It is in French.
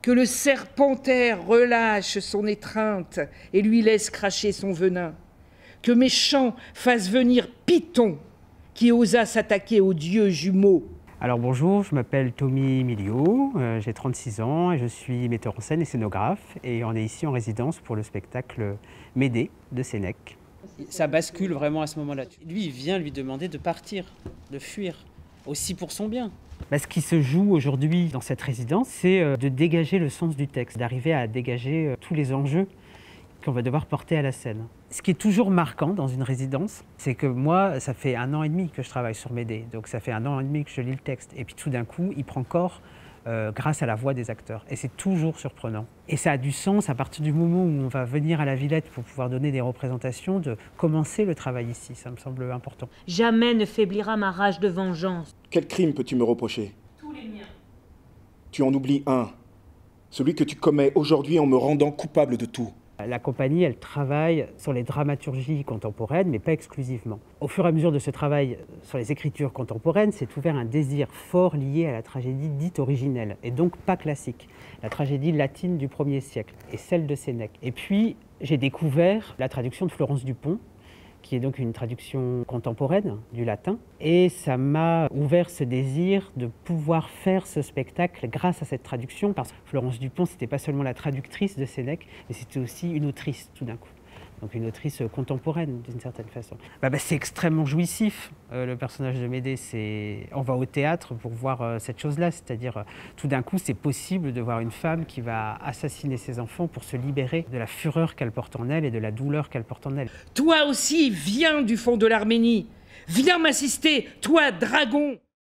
que le serpentaire relâche son étreinte et lui laisse cracher son venin, que mes chants fassent venir Python qui osa s'attaquer aux dieux jumeaux. Alors bonjour, je m'appelle Tommy Miliot, j'ai 36 ans et je suis metteur en scène et scénographe et on est ici en résidence pour le spectacle Médée de Sénèque. Ça bascule vraiment à ce moment-là. Lui, il vient lui demander de partir, de fuir, aussi pour son bien. Ce qui se joue aujourd'hui dans cette résidence, c'est de dégager le sens du texte, d'arriver à dégager tous les enjeux qu'on va devoir porter à la scène. Ce qui est toujours marquant dans une résidence, c'est que moi, ça fait 1 an et demi que je travaille sur Médée, donc ça fait 1 an et demi que je lis le texte. Et puis tout d'un coup, il prend corps grâce à la voix des acteurs. Et c'est toujours surprenant. Et ça a du sens à partir du moment où on va venir à la Villette pour pouvoir donner des représentations, de commencer le travail ici. Ça me semble important. Jamais ne faiblira ma rage de vengeance. Quel crime peux-tu me reprocher? Tous les miens. Tu en oublies un. Celui que tu commets aujourd'hui en me rendant coupable de tout. La compagnie, elle travaille sur les dramaturgies contemporaines, mais pas exclusivement. Au fur et à mesure de ce travail sur les écritures contemporaines, s'est ouvert un désir fort lié à la tragédie dite originelle, et donc pas classique. La tragédie latine du 1er siècle, et celle de Sénèque. Et puis, j'ai découvert la traduction de Florence Dupont, qui est donc une traduction contemporaine du latin. Et ça m'a ouvert ce désir de pouvoir faire ce spectacle grâce à cette traduction, parce que Florence Dupont, c'était pas seulement la traductrice de Sénèque, mais c'était aussi une autrice tout d'un coup. Donc une autrice contemporaine d'une certaine façon. C'est extrêmement jouissif, le personnage de Médée. On va au théâtre pour voir cette chose-là, c'est-à-dire tout d'un coup c'est possible de voir une femme qui va assassiner ses enfants pour se libérer de la fureur qu'elle porte en elle et de la douleur qu'elle porte en elle. Toi aussi, viens du fond de l'Arménie, viens m'assister, toi, dragon.